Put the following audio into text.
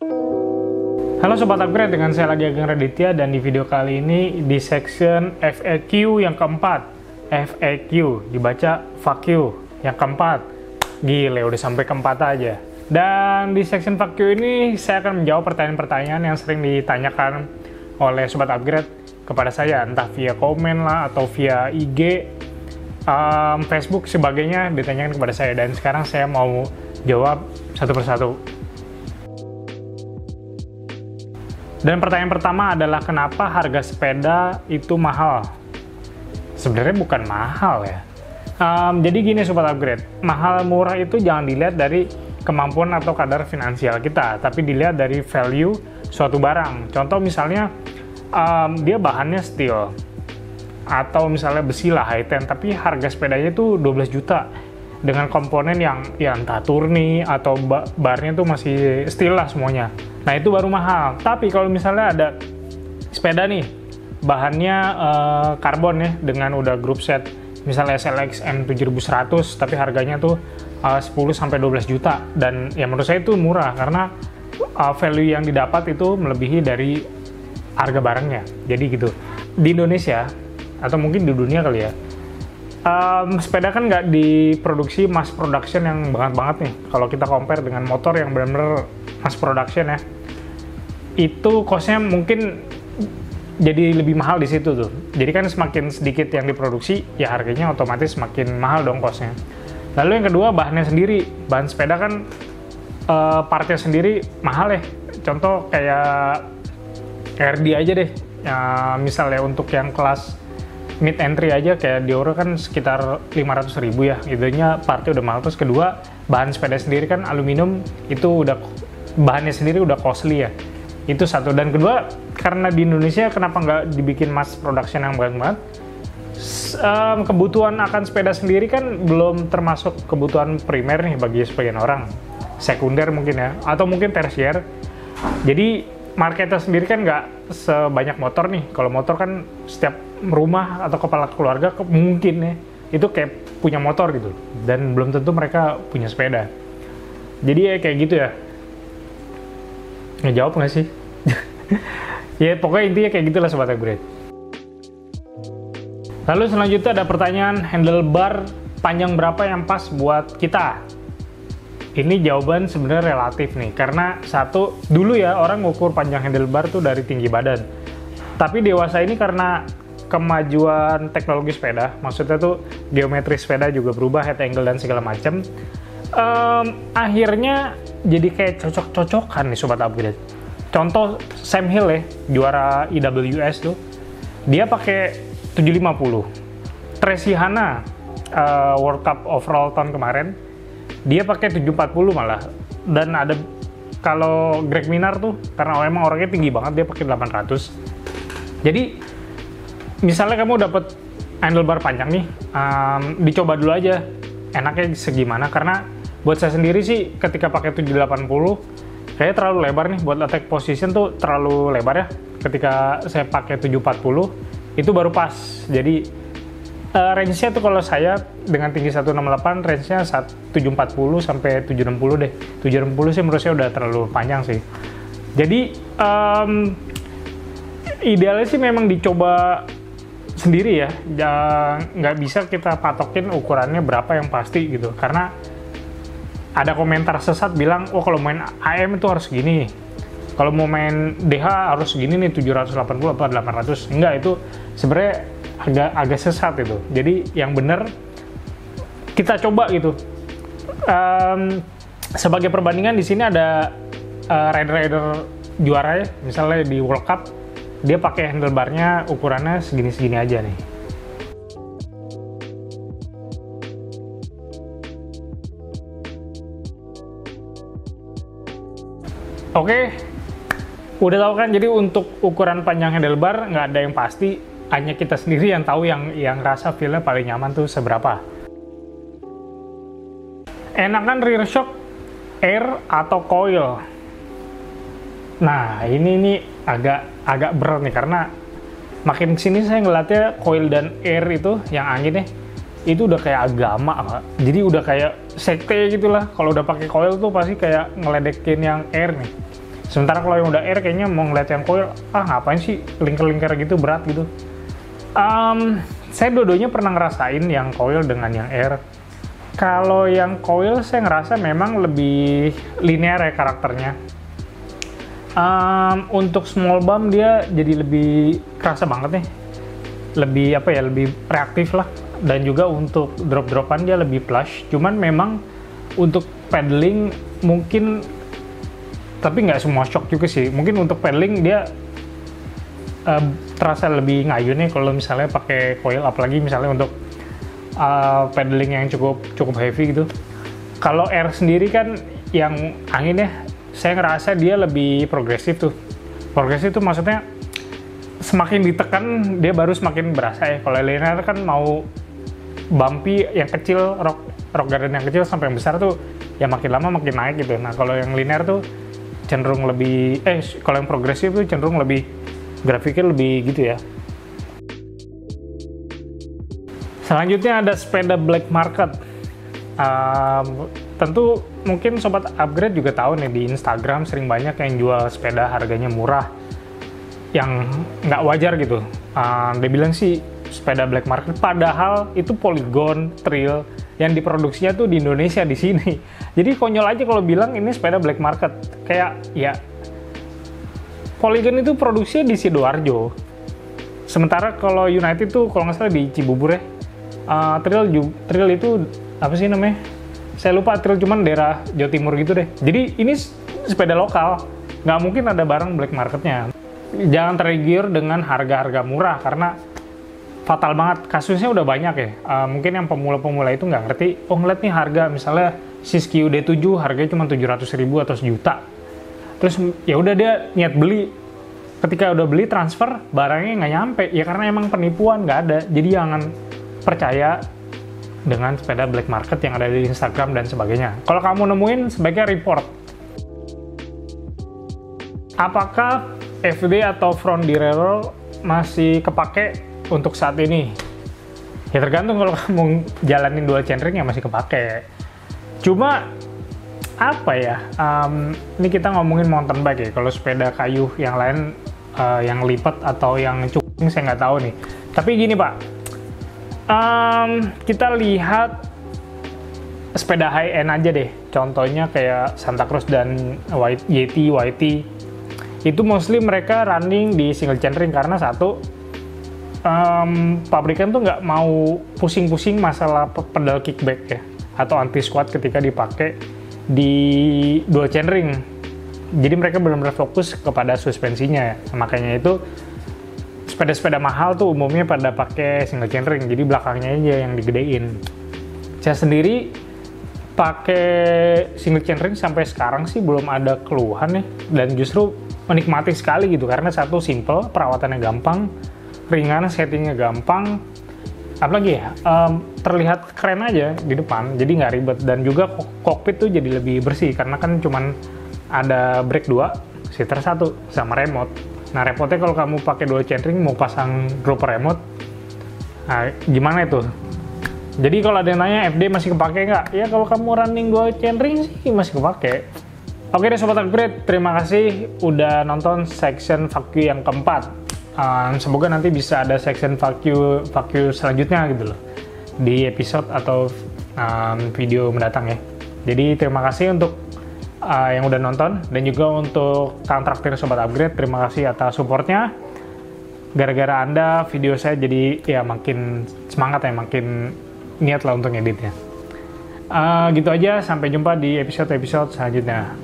Halo Sobat Upgrade, dengan saya lagi Ageng Raditya, dan di video kali ini di section FAQ yang keempat. FAQ, dibaca fuck you, yang keempat. Gile, udah sampai keempat aja. Dan di section fuck you ini saya akan menjawab pertanyaan-pertanyaan yang sering ditanyakan oleh Sobat Upgrade kepada saya, entah via komen lah, atau via IG, Facebook, sebagainya ditanyakan kepada saya. Dan sekarang saya mau jawab satu persatu. Dan pertanyaan pertama adalah, kenapa harga sepeda itu mahal? Sebenarnya bukan mahal ya. Jadi gini Sobat Upgrade, mahal murah itu jangan dilihat dari kemampuan atau kadar finansial kita, tapi dilihat dari value suatu barang. Contoh misalnya, dia bahannya steel, atau misalnya besi lah, high-ten, tapi harga sepedanya itu 12 juta. Dengan komponen yang ya entah turni atau barnya tuh masih steel lah semuanya. Nah itu baru mahal. Tapi kalau misalnya ada sepeda nih, bahannya karbon ya, dengan udah group set, misalnya SLX M7100, tapi harganya tuh 10-12 juta. Dan ya menurut saya itu murah, karena value yang didapat itu melebihi dari harga barangnya. Jadi gitu. Di Indonesia, atau mungkin di dunia kali ya, sepeda kan nggak diproduksi mass production yang banget nih. Kalau kita compare dengan motor yang benar-benar mass production ya, itu costnya mungkin jadi lebih mahal di situ tuh. Jadi kan semakin sedikit yang diproduksi, ya harganya otomatis semakin mahal dong costnya. Lalu yang kedua, bahannya sendiri. Bahan sepeda kan partnya sendiri mahal ya. Contoh kayak RD aja deh. Misalnya untuk yang kelas mid entry aja kayak Dior kan sekitar 500.000 ya, itunya partnya udah mahal. Terus kedua, bahan sepeda sendiri kan aluminium, itu udah bahannya sendiri udah costly ya, itu satu. Dan kedua, karena di Indonesia kenapa nggak dibikin mass production yang banget, kebutuhan akan sepeda sendiri kan belum termasuk kebutuhan primer nih bagi sebagian orang, sekunder mungkin ya, atau mungkin tersier. Jadi marketnya sendiri kan nggak sebanyak motor nih. Kalau motor kan setiap rumah atau kepala keluarga mungkin ya itu kayak punya motor gitu, dan belum tentu mereka punya sepeda. Jadi ya kayak gitu ya. Ngejawab nggak sih? Ya pokoknya intinya kayak gitulah Sobat Upgrade. Lalu selanjutnya ada pertanyaan, handlebar panjang berapa yang pas buat kita? Ini jawaban sebenarnya relatif nih, karena satu, dulu ya orang ngukur panjang handlebar tuh dari tinggi badan. Tapi dewasa ini karena kemajuan teknologi sepeda, maksudnya tuh geometri sepeda juga berubah, head angle dan segala macam. Akhirnya jadi kayak cocok-cocokan nih Sobat Upgrade. Contoh Sam Hill ya, juara IWS tuh, dia pakai 750. Tracy Hana, World Cup overall tahun kemarin, dia pakai 740 malah. Dan ada kalau Greg Minnaar tuh, karena emang orangnya tinggi banget, dia pakai 800. Jadi misalnya kamu dapat handlebar panjang nih, dicoba dulu aja enaknya segimana. Karena buat saya sendiri sih ketika pakai 780 kayaknya terlalu lebar nih buat attack position, tuh terlalu lebar ya. Ketika saya pakai 740 itu baru pas. Jadi range-nya tuh kalau saya dengan tinggi 168, range-nya 740 sampai 760 deh. 760 sih menurut saya udah terlalu panjang sih. Jadi idealnya sih memang dicoba sendiri ya. Nggak bisa kita patokin ukurannya berapa yang pasti gitu. Karena ada komentar sesat bilang, oh kalau main AM itu harus gini. Kalau mau main DH harus gini nih, 780 atau 800. Enggak, itu sebenarnya agak sesat itu. Jadi yang benar kita coba gitu. Sebagai perbandingan di sini ada rider-rider juara ya, misalnya di World Cup dia pakai handlebarnya ukurannya segini-segini aja nih. Oke, udah tahu kan, jadi untuk ukuran panjang handlebar nggak ada yang pasti, hanya kita sendiri yang tahu yang rasa feel-nya paling nyaman tuh seberapa. Enakan rear shock, air atau coil? Nah, ini nih agak berat nih, karena makin kesini saya ngeliatnya coil dan air itu, yang anginnya, itu udah kayak agama, Pak. Jadi udah kayak sekte gitulah. Kalau udah pakai coil tuh pasti kayak ngeledekin yang air nih. Sementara kalau yang udah air kayaknya mau ngeliat yang coil, ngapain sih lingkar-lingkar gitu, berat gitu. Saya dua-duanya pernah ngerasain yang coil dengan yang air. Kalau yang coil saya ngerasa memang lebih linear ya karakternya. Untuk small bump dia jadi lebih kerasa banget nih, lebih lebih reaktif lah. Dan juga untuk drop-dropan dia lebih plush. Cuman memang untuk paddling mungkin, tapi nggak semua shock juga sih. Mungkin untuk paddling dia terasa lebih ngayu nih kalau misalnya pakai coil, apalagi misalnya untuk paddling yang cukup heavy gitu. Kalau air sendiri kan yang angin ya, saya ngerasa dia lebih progresif tuh. Progresif tuh maksudnya semakin ditekan dia baru semakin berasa ya. Kalau linear kan mau bumpy yang kecil, rock garden yang kecil sampai yang besar tuh ya makin lama makin naik gitu. Nah kalau yang linear tuh cenderung lebih, kalau yang progresif tuh cenderung lebih grafiknya lebih gitu ya. Selanjutnya ada sepeda black market. Tentu mungkin sobat upgrade juga tahu nih, di Instagram sering banyak yang jual sepeda harganya murah yang nggak wajar gitu. Dia bilang sih sepeda black market, padahal itu Polygon Trail yang diproduksinya tuh di Indonesia, di sini. Jadi konyol aja kalau bilang ini sepeda black market. Kayak ya Polygon itu produksinya di Sidoarjo, sementara kalau United tuh kalau nggak salah di Cibubur ya. Trail itu apa sih namanya? Saya lupa, Trail cuman daerah Jawa Timur gitu deh. Jadi ini sepeda lokal, nggak mungkin ada barang black marketnya. Jangan tergiur dengan harga-harga murah karena fatal banget. Kasusnya udah banyak ya. Mungkin yang pemula-pemula itu nggak ngerti. Ngeliat nih harga misalnya Siskiyou D7 harganya cuma 700.000 atau sejuta. Terus ya udah dia niat beli. Ketika udah beli transfer barangnya nggak nyampe. Ya karena emang penipuan, nggak ada. Jadi jangan percaya dengan sepeda black market yang ada di Instagram dan sebagainya. Kalau kamu nemuin, sebaiknya report. Apakah FD atau front derailleur masih kepake untuk saat ini? Ya tergantung, kalau kamu jalanin dual chainring ya masih kepake. Cuma apa ya? Ini kita ngomongin mountain bike ya. Kalau sepeda kayu yang lain, yang lipat atau yang cukung saya nggak tahu nih. Tapi gini Pak, kita lihat sepeda high end aja deh. Contohnya kayak Santa Cruz dan YT. Itu mostly mereka running di single chainring karena satu, pabrikan tuh nggak mau pusing-pusing masalah pedal kickback ya atau anti squat ketika dipakai di dual chainring. Jadi mereka benar-benar fokus kepada suspensinya ya. Makanya itu sepeda-sepeda mahal tuh umumnya pada pakai single chainring, jadi belakangnya aja yang digedein. Saya sendiri pakai single chainring sampai sekarang sih belum ada keluhan nih, dan justru menikmati sekali gitu karena satu, simple, perawatannya gampang, ringan, settingnya gampang, apalagi ya terlihat keren aja di depan, jadi nggak ribet, dan juga kokpit tuh jadi lebih bersih karena kan cuman ada brake 2, seater 1, sama remote. Nah repotnya kalau kamu pakai dual chainring mau pasang dropper remote, nah gimana itu? Jadi kalau ada yang nanya FD masih kepake nggak? Ya kalau kamu running dual chainring sih masih kepake. Oke deh Sobat Upgrade, terima kasih udah nonton section fuck you yang keempat. Semoga nanti bisa ada section fuck you selanjutnya gitu loh, di episode atau video mendatang ya. Jadi terima kasih untuk yang udah nonton, dan juga untuk Kang Traktir Sobat Upgrade, terima kasih atas supportnya. Gara-gara Anda video saya jadi ya makin semangat ya, makin niat lah untuk ngeditnya. Gitu aja, sampai jumpa di episode-episode selanjutnya.